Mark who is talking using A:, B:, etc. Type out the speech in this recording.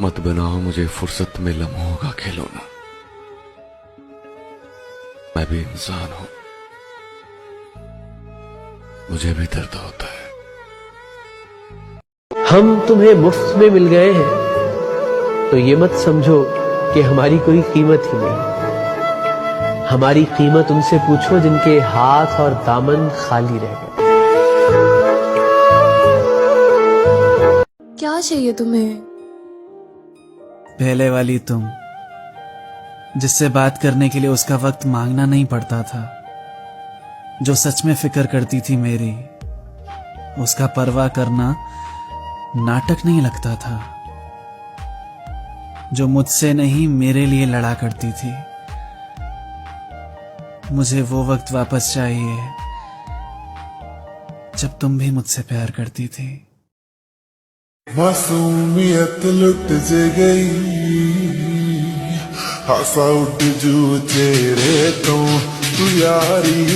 A: मत बनाओ मुझे फुर्सत में लम्हों का खिलौना। मैं भी इंसान हूं, मुझे भी दर्द होता है।
B: हम तुम्हें मुफ्त में मिल गए हैं तो ये मत समझो कि हमारी कोई कीमत ही नहीं। हमारी कीमत उनसे पूछो जिनके हाथ और दामन खाली रह गए।
C: क्या चाहिए तुम्हें?
D: पहले वाली तुम, जिससे बात करने के लिए उसका वक्त मांगना नहीं पड़ता था, जो सच में फिक्र करती थी मेरी, उसका परवाह करना नाटक नहीं लगता था, जो मुझसे नहीं मेरे लिए लड़ा करती थी। मुझे वो वक्त वापस चाहिए जब तुम भी मुझसे प्यार करती थी।
E: मासूमियत लुट जे गई, हासा उठ जू चेहरे तो तू यारी।